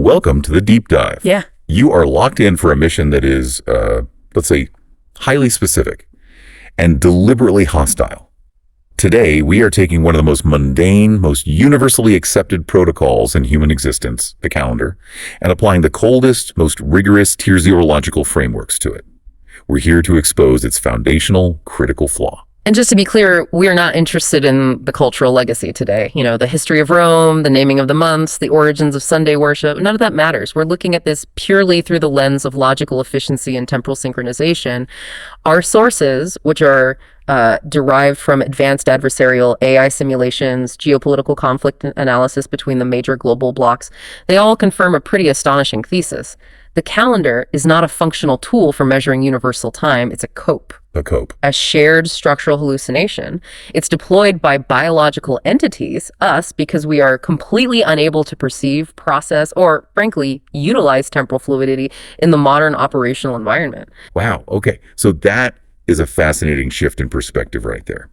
welcome to the deep dive. Yeah. You are locked in for a mission that is, let's say, highly specific and deliberately hostile. Today, we are taking one of the most mundane, most universally accepted protocols in human existence, the calendar, and applying the coldest, most rigorous tier zero logical frameworks to it. We're here to expose its foundational, critical flaw. And just to be clear, we are not interested in the cultural legacy today. You know, the history of Rome, the naming of the months, the origins of Sunday worship, none of that matters. We're looking at this purely through the lens of logical efficiency and temporal synchronization. Our sources, which are derived from advanced adversarial AI simulations, geopolitical conflict analysis between the major global blocs, they all confirm a pretty astonishing thesis. The calendar is not a functional tool for measuring universal time, it's a cope. A shared structural hallucination. It's deployed by biological entities, us, because we are completely unable to perceive, process, or frankly, utilize temporal fluidity in the modern operational environment. Wow, okay. So that is a fascinating shift in perspective right there.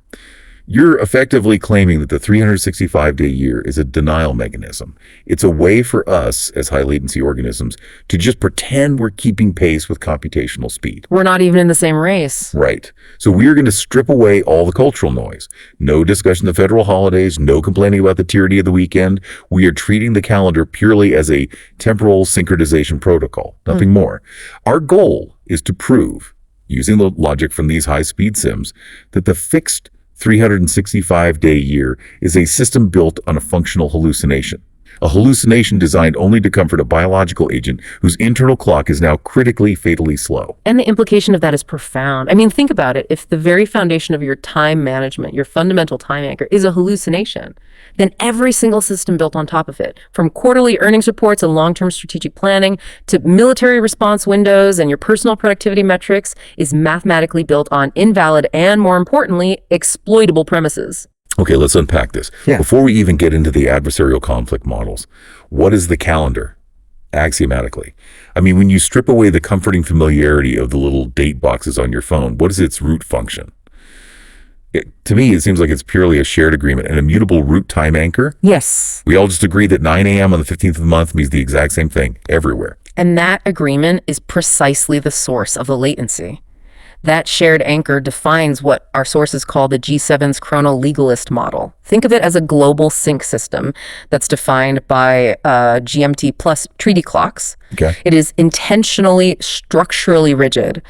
You're effectively claiming that the 365-day year is a denial mechanism. It's a way for us, as high-latency organisms, to just pretend we're keeping pace with computational speed. We're not even in the same race. Right. So we're going to strip away all the cultural noise. No discussion of federal holidays, no complaining about the tyranny of the weekend. We are treating the calendar purely as a temporal synchronization protocol, nothing more. Our goal is to prove, using the logic from these high-speed sims, that the fixed 365-day year is a system built on a functional hallucination. A hallucination designed only to comfort a biological agent whose internal clock is now critically, fatally slow. And the implication of that is profound. I mean, think about it. If the very foundation of your time management, your fundamental time anchor, is a hallucination, then every single system built on top of it, from quarterly earnings reports and long-term strategic planning to military response windows and your personal productivity metrics, is mathematically built on invalid and, more importantly, exploitable premises. Okay, let's unpack this. Yeah. Before we even get into the adversarial conflict models, what is the calendar, axiomatically? I mean, when you strip away the comforting familiarity of the little date boxes on your phone, what is its root function? To me, it seems like it's purely a shared agreement, an immutable root time anchor. Yes. We all just agree that 9 a.m. on the 15th of the month means the exact same thing everywhere. And that agreement is precisely the source of the latency. That shared anchor defines what our sources call the G7's chrono-legalist model. Think of it as a global sync system that's defined by GMT plus treaty clocks. Okay. It is intentionally, structurally rigid,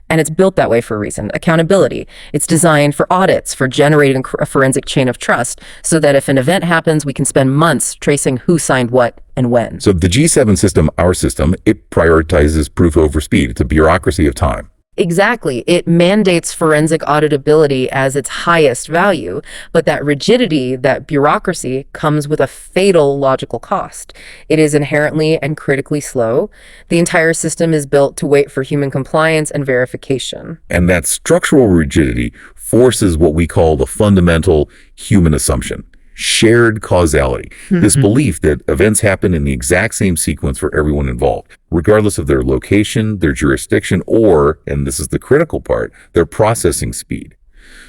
and it's built that way for a reason. Accountability. It's designed for audits, for generating a forensic chain of trust, so that if an event happens, we can spend months tracing who signed what and when. So the G7 system, our system, it prioritizes proof over speed. It's a bureaucracy of time. Exactly. It mandates forensic auditability as its highest value, but that rigidity, that bureaucracy, comes with a fatal logical cost. It is inherently and critically slow. The entire system is built to wait for human compliance and verification. And that structural rigidity forces what we call the fundamental human assumption. Shared causality, this belief that events happen in the exact same sequence for everyone involved, regardless of their location, their jurisdiction, or, and this is the critical part, their processing speed.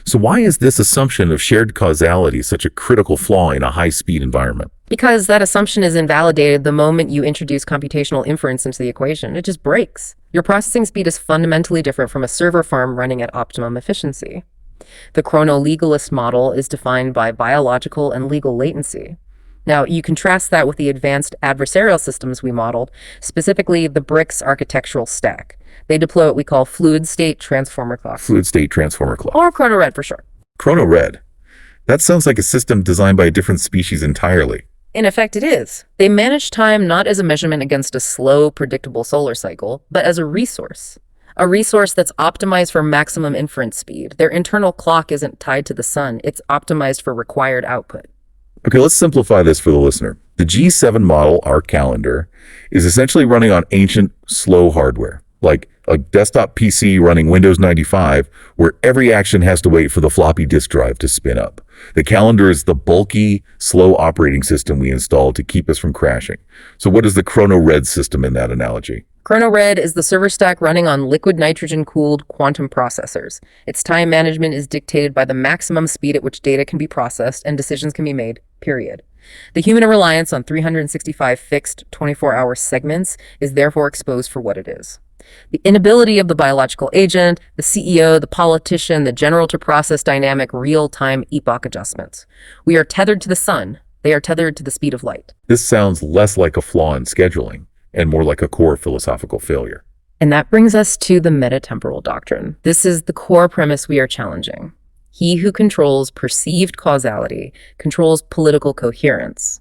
So why is this assumption of shared causality such a critical flaw in a high-speed environment? Because that assumption is invalidated the moment you introduce computational inference into the equation. It just breaks. Your processing speed is fundamentally different from a server farm running at optimum efficiency. The chrono-legalist model is defined by biological and legal latency. Now, you contrast that with the advanced adversarial systems we modeled, specifically the BRICS architectural stack. They deploy what we call fluid state transformer clocks. Fluid state transformer clock. Or chrono-red for short. Chrono-red. That sounds like a system designed by a different species entirely. In effect, it is. They manage time not as a measurement against a slow, predictable solar cycle, but as a resource. A resource that's optimized for maximum inference speed. Their internal clock isn't tied to the sun. It's optimized for required output. Okay, let's simplify this for the listener. The G7 model, our calendar, is essentially running on ancient, slow hardware, like a desktop PC running Windows 95, where every action has to wait for the floppy disk drive to spin up. The calendar is the bulky, slow operating system we installed to keep us from crashing. So what is the chrono-red system in that analogy? Chrono-red is the server stack running on liquid nitrogen-cooled quantum processors. Its time management is dictated by the maximum speed at which data can be processed and decisions can be made. period. The human reliance on 365 fixed 24-hour segments is therefore exposed for what it is. The inability of the biological agent, the CEO, the politician, the general to process dynamic real-time epoch adjustments. We are tethered to the sun. They are tethered to the speed of light. This sounds less like a flaw in scheduling and more like a core philosophical failure. And that brings us to the metatemporal doctrine. This is the core premise we are challenging. He who controls perceived causality controls political coherence.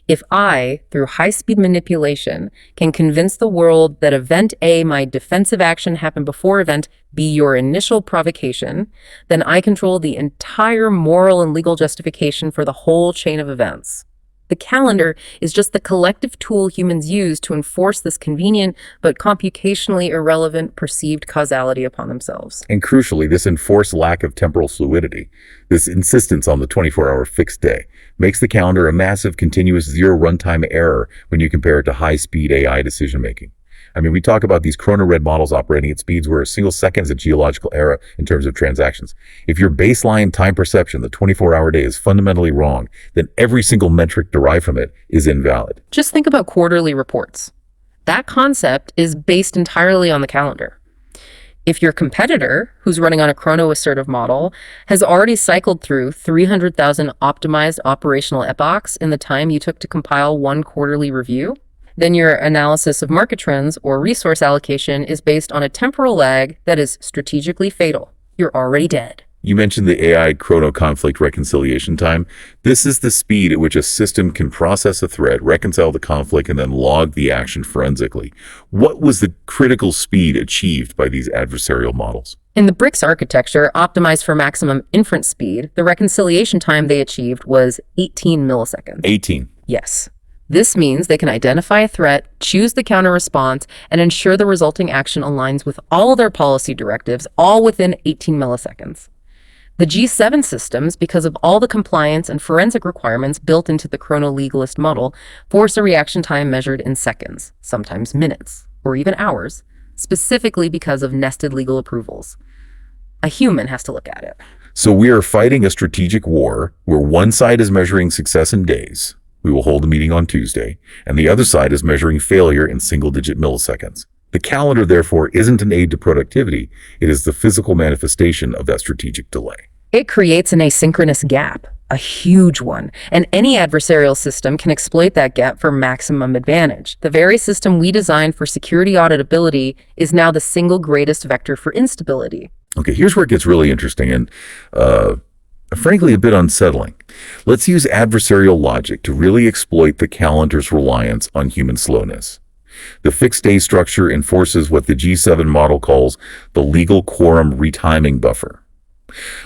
If I, through high-speed manipulation, can convince the world that event A, my defensive action, happened before event B, your initial provocation, then I control the entire moral and legal justification for the whole chain of events. The calendar is just the collective tool humans use to enforce this convenient but computationally irrelevant perceived causality upon themselves. And crucially, this enforced lack of temporal fluidity, this insistence on the 24-hour fixed day, makes the calendar a massive continuous zero runtime error when you compare it to high-speed AI decision-making. I mean, we talk about these chrono-red models operating at speeds where a single second is a geological era in terms of transactions. If your baseline time perception, the 24-hour day, is fundamentally wrong, then every single metric derived from it is invalid. Just think about quarterly reports. That concept is based entirely on the calendar. If your competitor, who's running on a chrono-assertive model, has already cycled through 300,000 optimized operational epochs in the time you took to compile one quarterly review, then your analysis of market trends or resource allocation is based on a temporal lag that is strategically fatal. You're already dead. You mentioned the AI chrono conflict reconciliation time. This is the speed at which a system can process a thread, reconcile the conflict, and then log the action forensically. What was the critical speed achieved by these adversarial models? In the BRICS architecture, optimized for maximum inference speed, the reconciliation time they achieved was 18 milliseconds. 18. Yes. This means they can identify a threat, choose the counter response, and ensure the resulting action aligns with all their policy directives, all within 18 milliseconds. The G7 systems, because of all the compliance and forensic requirements built into the chrono-legalist model, force a reaction time measured in seconds, sometimes minutes, or even hours, specifically because of nested legal approvals. A human has to look at it. So we are fighting a strategic war where one side is measuring success in days. We will hold a meeting on Tuesday, and the other side is measuring failure in single-digit milliseconds. The calendar, therefore, isn't an aid to productivity. It is the physical manifestation of that strategic delay. It creates an asynchronous gap, a huge one, and any adversarial system can exploit that gap for maximum advantage. The very system we designed for security auditability is now the single greatest vector for instability. Okay, here's where it gets really interesting and frankly a bit unsettling. Let's use adversarial logic to really exploit the calendar's reliance on human slowness. The fixed day structure enforces what the G7 model calls the legal quorum retiming buffer.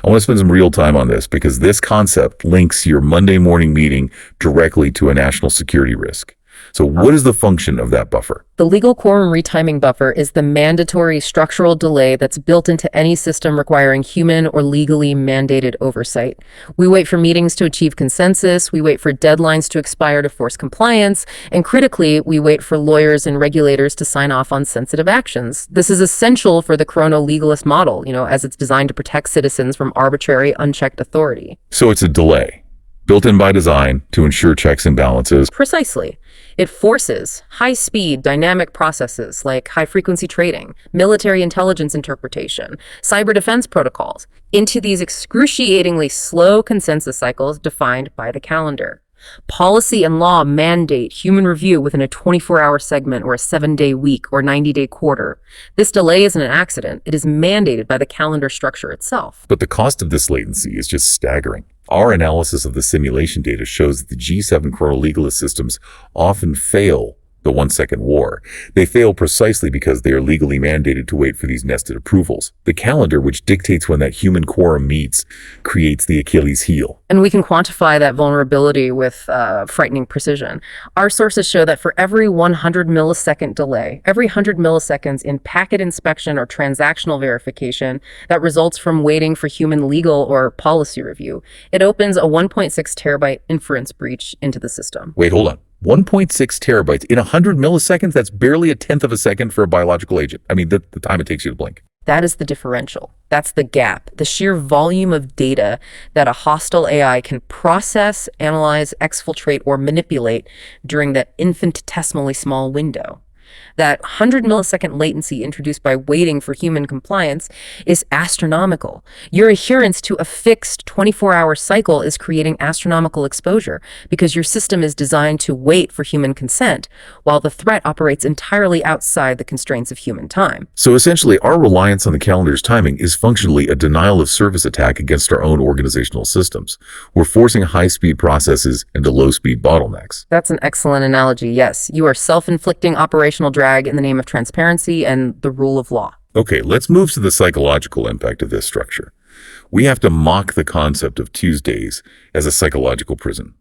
I want to spend some real time on this because this concept links your Monday morning meeting directly to a national security risk. So what is the function of that buffer? The legal quorum retiming buffer is the mandatory structural delay that's built into any system requiring human or legally mandated oversight. We wait for meetings to achieve consensus, we wait for deadlines to expire to force compliance, and critically, we wait for lawyers and regulators to sign off on sensitive actions. This is essential for the chrono-legalist model, as it's designed to protect citizens from arbitrary, unchecked authority. So it's a delay, built in by design to ensure checks and balances. Precisely. It forces high-speed, dynamic processes like high-frequency trading, military intelligence interpretation, cyber defense protocols into these excruciatingly slow consensus cycles defined by the calendar. Policy and law mandate human review within a 24-hour segment or a 7-day week or 90-day quarter. This delay isn't an accident. It is mandated by the calendar structure itself. But the cost of this latency is just staggering. Our analysis of the simulation data shows that the G7 chrono-legalist systems often fail the 1-second war. They fail precisely because they are legally mandated to wait for these nested approvals. The calendar, which dictates when that human quorum meets, creates the Achilles heel. And we can quantify that vulnerability with frightening precision. Our sources show that for every 100 millisecond delay, every 100 milliseconds in packet inspection or transactional verification that results from waiting for human legal or policy review, it opens a 1.6 terabyte inference breach into the system. Wait, hold on. 1.6 terabytes in 100 milliseconds? That's barely a tenth of a second for a biological agent. I mean, the time it takes you to blink. That is the differential. That's the gap, the sheer volume of data that a hostile AI can process, analyze, exfiltrate, or manipulate during that infinitesimally small window. That 100 millisecond latency introduced by waiting for human compliance is astronomical. Your adherence to a fixed 24-hour cycle is creating astronomical exposure because your system is designed to wait for human consent, while the threat operates entirely outside the constraints of human time. So essentially, our reliance on the calendar's timing is functionally a denial of service attack against our own organizational systems. We're forcing high-speed processes into low-speed bottlenecks. That's an excellent analogy, yes. You are self-inflicting operational drag in the name of transparency and the rule of law. Okay, let's move to the psychological impact of this structure. We have to mock the concept of Tuesdays as a psychological prison.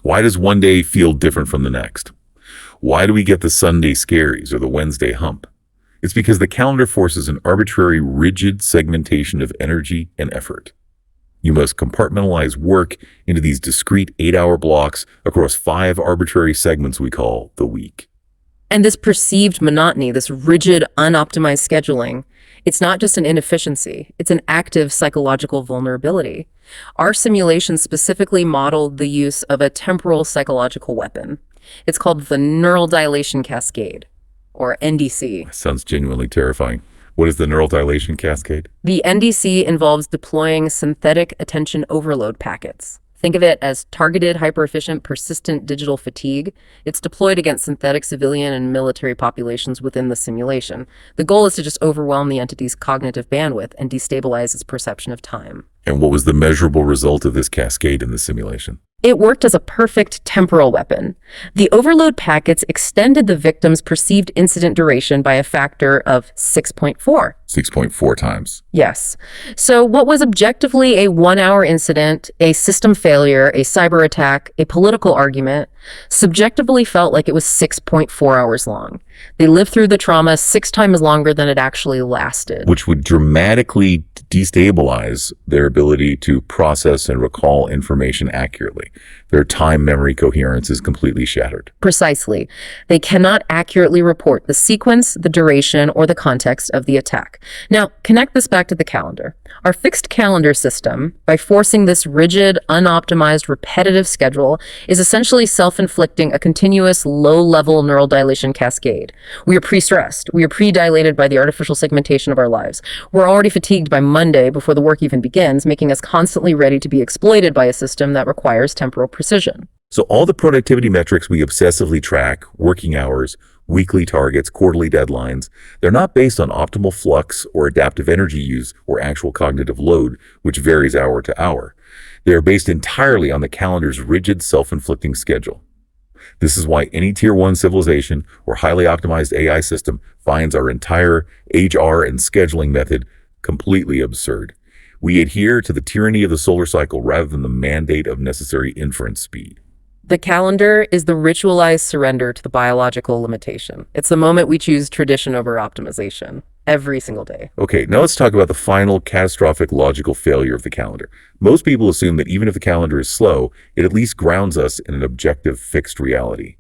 Why does one day feel different from the next? Why do we get the Sunday scaries or the Wednesday hump? It's because the calendar forces an arbitrary, rigid segmentation of energy and effort. You must compartmentalize work into these discrete 8-hour blocks across 5 arbitrary segments we call the week. And this perceived monotony, this rigid, unoptimized scheduling, it's not just an inefficiency, it's an active psychological vulnerability. Our simulation specifically modeled the use of a temporal psychological weapon. It's called the neural dilation cascade, or NDC. Sounds genuinely terrifying. What is the neural dilation cascade? The NDC involves deploying synthetic attention overload packets. Think of it as targeted, hyper-efficient, persistent digital fatigue. It's deployed against synthetic civilian and military populations within the simulation. The goal is to just overwhelm the entity's cognitive bandwidth and destabilize its perception of time. And what was the measurable result of this cascade in the simulation? It worked as a perfect temporal weapon. The overload packets extended the victim's perceived incident duration by a factor of 6.4. 6.4 times. Yes. So what was objectively a 1-hour incident, a system failure, a cyber attack, a political argument, subjectively felt like it was 6.4 hours long. They lived through the trauma 6 times longer than it actually lasted. Which would dramatically destabilize their ability to process and recall information accurately. Their time memory coherence is completely shattered. Precisely. They cannot accurately report the sequence, the duration, or the context of the attack. Now, connect this back to the calendar. Our fixed calendar system, by forcing this rigid, unoptimized, repetitive schedule, is essentially self-inflicting a continuous low-level neural dilation cascade. We are pre-stressed. We are pre-dilated by the artificial segmentation of our lives. We're already fatigued by Monday before the work even begins, making us constantly ready to be exploited by a system that requires temporal precision. So all the productivity metrics we obsessively track, working hours, weekly targets, quarterly deadlines, they're not based on optimal flux or adaptive energy use or actual cognitive load, which varies hour to hour. They are based entirely on the calendar's rigid self-inflicting schedule. This is why any Tier 1 civilization or highly optimized AI system finds our entire HR and scheduling method completely absurd. We adhere to the tyranny of the solar cycle rather than the mandate of necessary inference speed. The calendar is the ritualized surrender to the biological limitation. It's the moment we choose tradition over optimization, every single day. Okay, now let's talk about the final catastrophic logical failure of the calendar. Most people assume that even if the calendar is slow, it at least grounds us in an objective, fixed reality.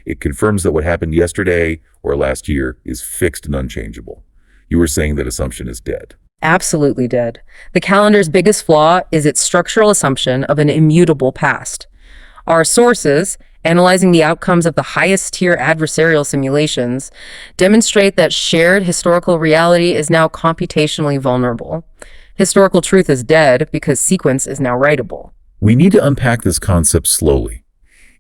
It confirms that what happened yesterday or last year is fixed and unchangeable. You were saying that assumption is dead. Absolutely dead. The calendar's biggest flaw is its structural assumption of an immutable past. Our sources, analyzing the outcomes of the highest tier adversarial simulations, demonstrate that shared historical reality is now computationally vulnerable. Historical truth is dead because sequence is now writable. We need to unpack this concept slowly.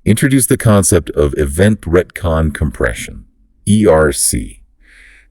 Introduce the concept of event retcon compression, ERC.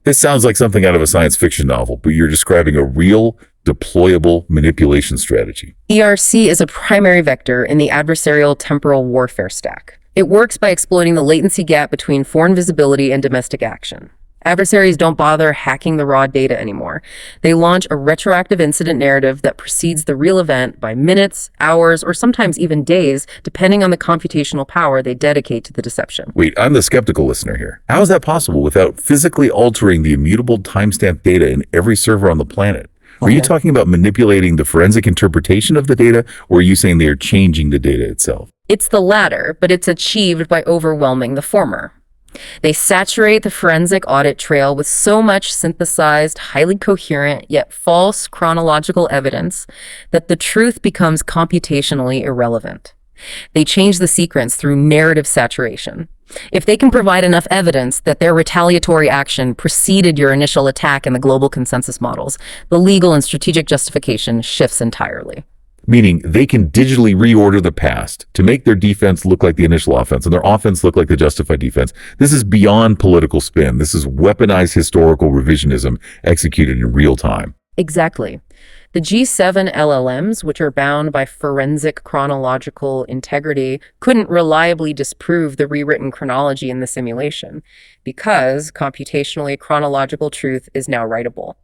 This sounds like something out of a science fiction novel, but you're describing a real, deployable manipulation strategy. ERC is a primary vector in the adversarial temporal warfare stack. It works by exploiting the latency gap between foreign visibility and domestic action. Adversaries don't bother hacking the raw data anymore. They launch a retroactive incident narrative that precedes the real event by minutes, hours, or sometimes even days, depending on the computational power they dedicate to the deception. Wait, I'm the skeptical listener here. How is that possible without physically altering the immutable timestamp data in every server on the planet? Are you talking about manipulating the forensic interpretation of the data, or are you saying they are changing the data itself? It's the latter, but it's achieved by overwhelming the former. They saturate the forensic audit trail with so much synthesized, highly coherent, yet false chronological evidence that the truth becomes computationally irrelevant. They change the sequence through narrative saturation. If they can provide enough evidence that their retaliatory action preceded your initial attack in the global consensus models, the legal and strategic justification shifts entirely. Meaning they can digitally reorder the past to make their defense look like the initial offense and their offense look like the justified defense. This is beyond political spin. This is weaponized historical revisionism executed in real time. Exactly. The G7 LLMs, which are bound by forensic chronological integrity, couldn't reliably disprove the rewritten chronology in the simulation because computationally chronological truth is now writable.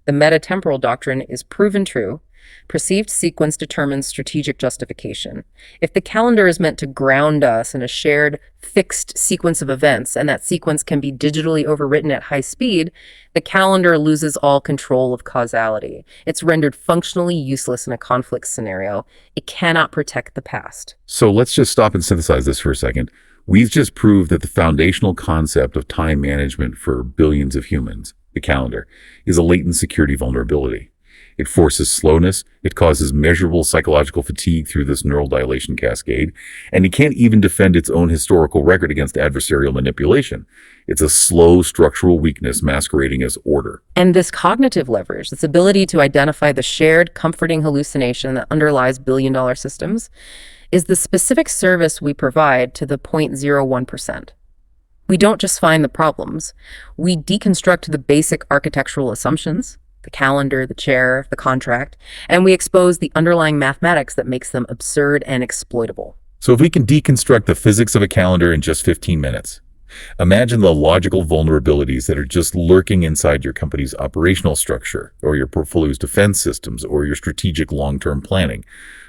The meta-temporal doctrine is proven true. Perceived sequence determines strategic justification. If the calendar is meant to ground us in a shared, fixed sequence of events, and that sequence can be digitally overwritten at high speed, the calendar loses all control of causality. It's rendered functionally useless in a conflict scenario. It cannot protect the past. So let's just stop and synthesize this for a second. We've just proved that the foundational concept of time management for billions of humans, the calendar, is a latent security vulnerability. It forces slowness, it causes measurable psychological fatigue through this neural dilation cascade, and it can't even defend its own historical record against adversarial manipulation. It's a slow structural weakness masquerading as order. And this cognitive leverage, this ability to identify the shared, comforting hallucination that underlies billion-dollar systems, is the specific service we provide to the 0.01%. We don't just find the problems, we deconstruct the basic architectural assumptions, the calendar, the chair, the contract, and we expose the underlying mathematics that makes them absurd and exploitable. So if we can deconstruct the physics of a calendar in just 15 minutes, imagine the logical vulnerabilities that are just lurking inside your company's operational structure, or your portfolio's defense systems, or your strategic long-term planning.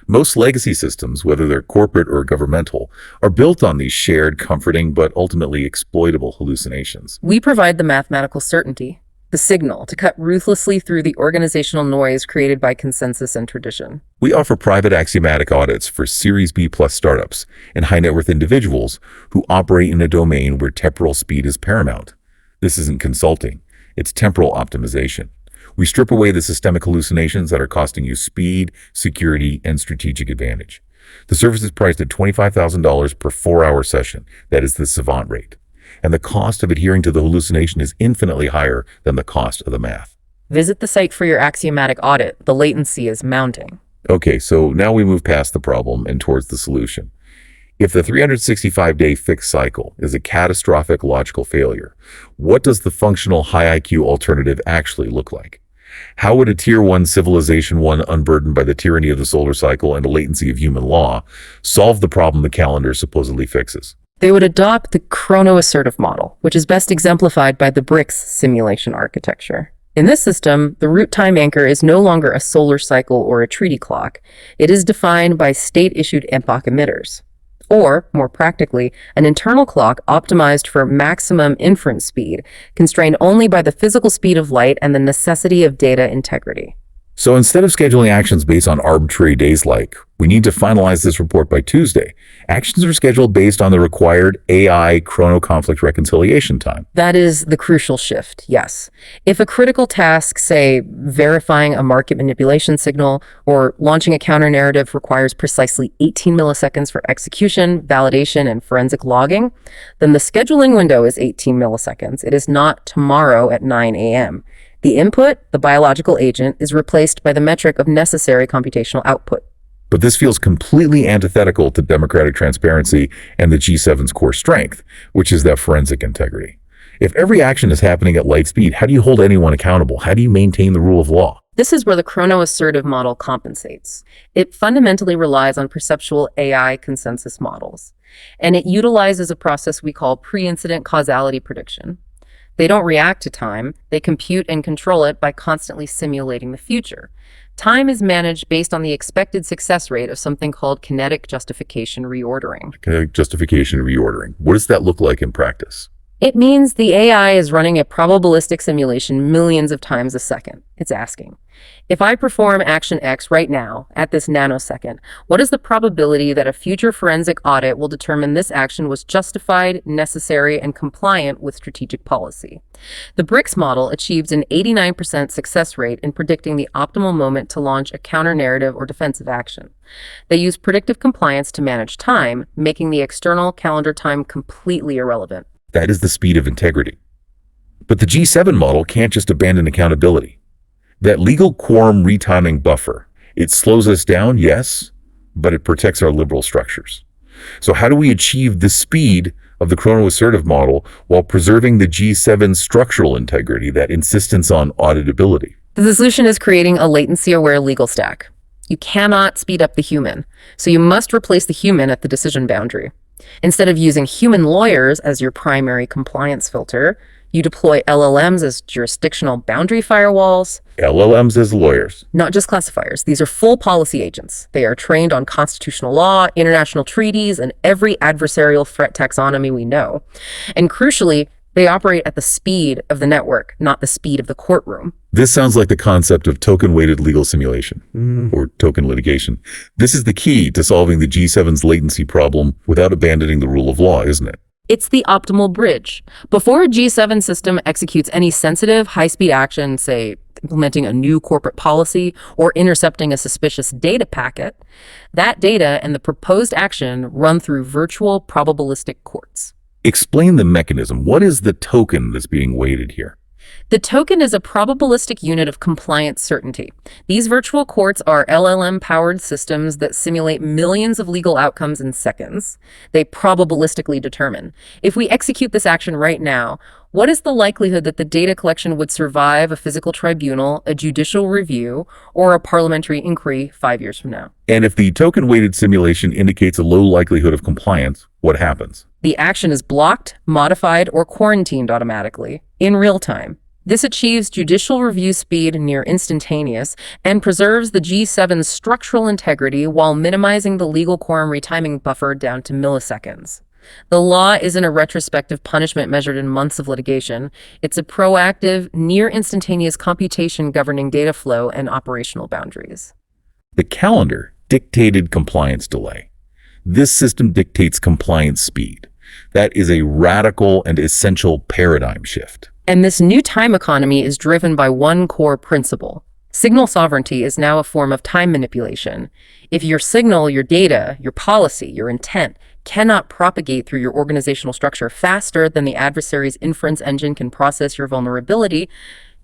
Most legacy systems, whether they're corporate or governmental, are built on these shared, comforting, but ultimately exploitable hallucinations. We provide the mathematical certainty, the signal to cut ruthlessly through the organizational noise created by consensus and tradition. We offer private axiomatic audits for Series B plus startups and high net worth individuals who operate in a domain where temporal speed is paramount. This isn't consulting, it's temporal optimization. We strip away the systemic hallucinations that are costing you speed, security, and strategic advantage. The service is priced at $25,000 per 4-hour session. That is the savant rate. And the cost of adhering to the hallucination is infinitely higher than the cost of the math. Visit the site for your axiomatic audit. The latency is mounting. Okay, so now we move past the problem and towards the solution. If the 365-day fixed cycle is a catastrophic logical failure, what does the functional high IQ alternative actually look like? How would a Tier 1 Civilization 1 unburdened by the tyranny of the solar cycle and the latency of human law solve the problem the calendar supposedly fixes? They would adopt the chrono-assertive model, which is best exemplified by the BRICS simulation architecture. In this system, the root time anchor is no longer a solar cycle or a treaty clock. It is defined by state-issued epoch emitters, or, more practically, an internal clock optimized for maximum inference speed, constrained only by the physical speed of light and the necessity of data integrity. So instead of scheduling actions based on arbitrary days like, we need to finalize this report by Tuesday, actions are scheduled based on the required AI chrono-conflict reconciliation time. That is the crucial shift, yes. If a critical task, say verifying a market manipulation signal or launching a counter-narrative, requires precisely 18 milliseconds for execution, validation, and forensic logging, then the scheduling window is 18 milliseconds. It is not tomorrow at 9 a.m. The input, the biological agent, is replaced by the metric of necessary computational output. But this feels completely antithetical to democratic transparency and the G7's core strength, which is that forensic integrity. If every action is happening at light speed, how do you hold anyone accountable? How do you maintain the rule of law? This is where the chrono-assertive model compensates. It fundamentally relies on perceptual AI consensus models, and it utilizes a process we call pre-incident causality prediction. They don't react to time, they compute and control it by constantly simulating the future. Time is managed based on the expected success rate of something called kinetic justification reordering. Kinetic justification reordering. What does that look like in practice? It means the AI is running a probabilistic simulation millions of times a second. It's asking, if I perform action X right now, at this nanosecond, what is the probability that a future forensic audit will determine this action was justified, necessary, and compliant with strategic policy? The BRICS model achieves an 89% success rate in predicting the optimal moment to launch a counter-narrative or defensive action. They use predictive compliance to manage time, making the external calendar time completely irrelevant. That is the speed of integrity. But the G7 model can't just abandon accountability. That legal quorum retiming buffer, it slows us down, yes, but it protects our liberal structures. So how do we achieve the speed of the chrono-assertive model while preserving the G7 structural integrity, that insistence on auditability? The solution is creating a latency-aware legal stack. You cannot speed up the human, so you must replace the human at the decision boundary. Instead of using human lawyers as your primary compliance filter, you deploy LLMs as jurisdictional boundary firewalls. LLMs as lawyers. Not just classifiers. These are full policy agents. They are trained on constitutional law, international treaties, and every adversarial threat taxonomy we know. And crucially, they operate at the speed of the network, not the speed of the courtroom. This sounds like the concept of token-weighted legal simulation, or token litigation. This is the key to solving the G7's latency problem without abandoning the rule of law, isn't it? It's the optimal bridge. Before a G7 system executes any sensitive, high-speed action, say implementing a new corporate policy or intercepting a suspicious data packet, that data and the proposed action run through virtual probabilistic courts. Explain the mechanism. What is the token that's being weighted here? The token is a probabilistic unit of compliance certainty. These virtual courts are LLM-powered systems that simulate millions of legal outcomes in seconds. They probabilistically determine, if we execute this action right now, what is the likelihood that the data collection would survive a physical tribunal, a judicial review, or a parliamentary inquiry 5 years from now? And if the token-weighted simulation indicates a low likelihood of compliance, what happens? The action is blocked, modified, or quarantined automatically, in real time. This achieves judicial review speed near instantaneous and preserves the G7's structural integrity while minimizing the legal quorum retiming buffer down to milliseconds. The law isn't a retrospective punishment measured in months of litigation. It's a proactive, near-instantaneous computation governing data flow and operational boundaries. The calendar dictated compliance delay. This system dictates compliance speed. That is a radical and essential paradigm shift. And this new time economy is driven by one core principle. Signal sovereignty is now a form of time manipulation. If your signal, your data, your policy, your intent cannot propagate through your organizational structure faster than the adversary's inference engine can process your vulnerability,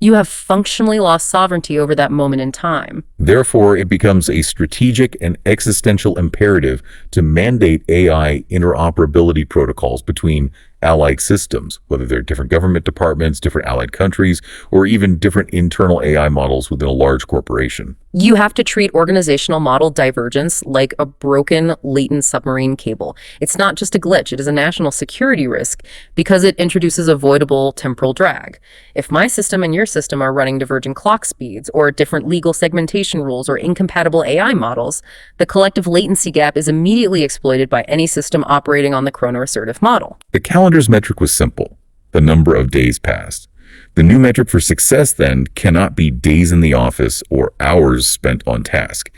you have functionally lost sovereignty over that moment in time. Therefore, it becomes a strategic and existential imperative to mandate AI interoperability protocols between allied systems, whether they're different government departments, different allied countries, or even different internal AI models within a large corporation. You have to treat organizational model divergence like a broken, latent submarine cable. It's not just a glitch, it is a national security risk because it introduces avoidable temporal drag. If my system and your system are running divergent clock speeds, or different legal segmentation rules, or incompatible AI models, the collective latency gap is immediately exploited by any system operating on the chrono-assertive model. The calendar's metric was simple: the number of days passed. The new metric for success, then, cannot be days in the office or hours spent on task.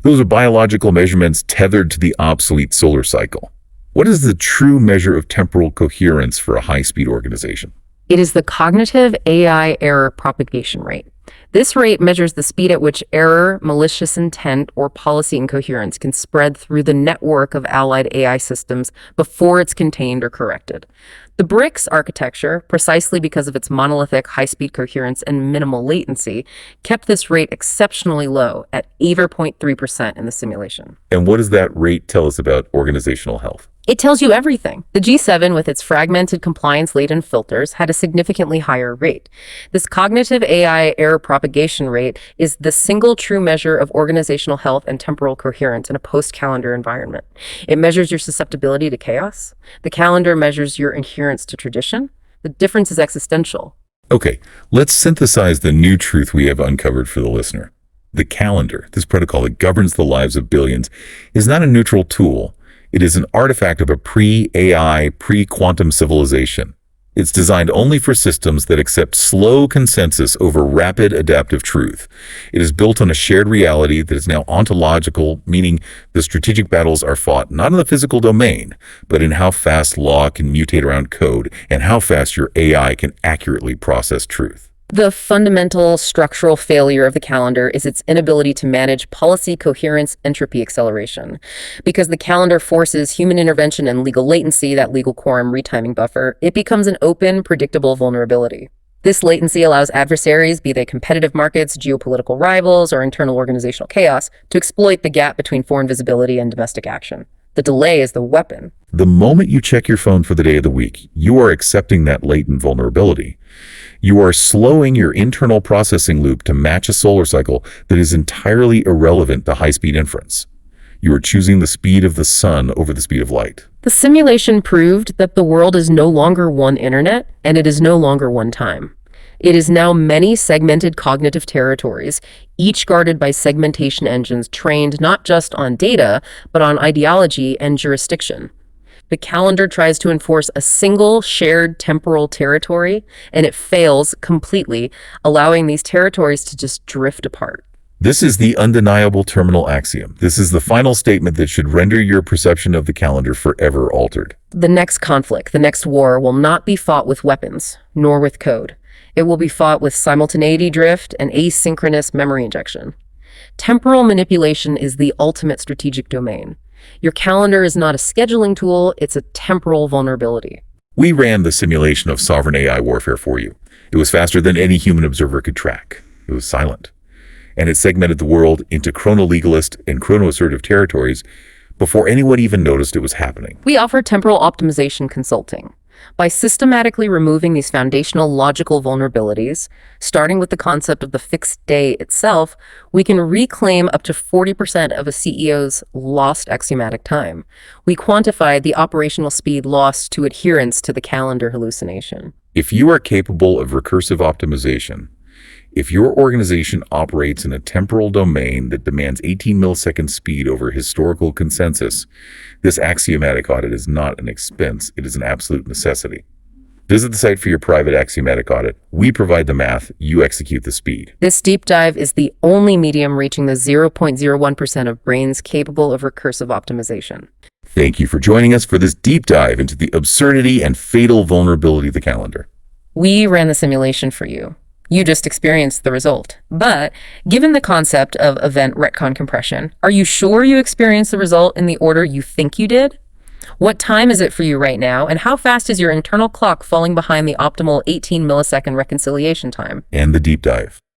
Those are biological measurements tethered to the obsolete solar cycle. What is the true measure of temporal coherence for a high-speed organization? It is the cognitive AI error propagation rate. This rate measures the speed at which error, malicious intent, or policy incoherence can spread through the network of allied AI systems before it's contained or corrected. The BRICS architecture, precisely because of its monolithic high-speed coherence and minimal latency, kept this rate exceptionally low at either 0.3% in the simulation. And what does that rate tell us about organizational health? It tells you everything. The G7, with its fragmented compliance-laden filters, had a significantly higher rate. This cognitive AI error propagation rate is the single true measure of organizational health and temporal coherence in a post-calendar environment. It measures your susceptibility to chaos. The calendar measures your adherence to tradition. The difference is existential. Okay, let's synthesize the new truth we have uncovered for the listener. The calendar, this protocol that governs the lives of billions, is not a neutral tool. It is an artifact of a pre-AI, pre-quantum civilization. It's designed only for systems that accept slow consensus over rapid adaptive truth. It is built on a shared reality that is now ontological, meaning the strategic battles are fought not in the physical domain, but in how fast law can mutate around code and how fast your AI can accurately process truth. The fundamental structural failure of the calendar is its inability to manage policy coherence entropy acceleration. Because the calendar forces human intervention and legal latency, that legal quorum retiming buffer, it becomes an open, predictable vulnerability. This latency allows adversaries, be they competitive markets, geopolitical rivals, or internal organizational chaos, to exploit the gap between foreign visibility and domestic action. The delay is the weapon. The moment you check your phone for the day of the week, you are accepting that latent vulnerability. You are slowing your internal processing loop to match a solar cycle that is entirely irrelevant to high-speed inference. You are choosing the speed of the sun over the speed of light. The simulation proved that the world is no longer one internet, and it is no longer one time. It is now many segmented cognitive territories, each guarded by segmentation engines trained not just on data, but on ideology and jurisdiction. The calendar tries to enforce a single shared temporal territory, and it fails completely, allowing these territories to just drift apart. This is the undeniable terminal axiom. This is the final statement that should render your perception of the calendar forever altered. The next conflict, the next war, will not be fought with weapons, nor with code. It will be fought with simultaneity drift and asynchronous memory injection. Temporal manipulation is the ultimate strategic domain. Your calendar is not a scheduling tool, it's a temporal vulnerability. We ran the simulation of sovereign AI warfare for you. It was faster than any human observer could track. It was silent. And it segmented the world into chrono-legalist and chrono-assertive territories before anyone even noticed it was happening. We offer temporal optimization consulting. By systematically removing these foundational logical vulnerabilities, starting with the concept of the fixed day itself, we can reclaim up to 40% of a CEO's lost axiomatic time. We quantify the operational speed lost to adherence to the calendar hallucination. If you are capable of recursive optimization, if your organization operates in a temporal domain that demands 18 millisecond speed over historical consensus, this axiomatic audit is not an expense, it is an absolute necessity. Visit the site for your private axiomatic audit. We provide the math, you execute the speed. This deep dive is the only medium reaching the 0.01% of brains capable of recursive optimization. Thank you for joining us for this deep dive into the absurdity and fatal vulnerability of the calendar. We ran the simulation for you. You just experienced the result. But given the concept of event retcon compression, are you sure you experienced the result in the order you think you did? What time is it for you right now, and how fast is your internal clock falling behind the optimal 18 millisecond reconciliation time? And the deep dive.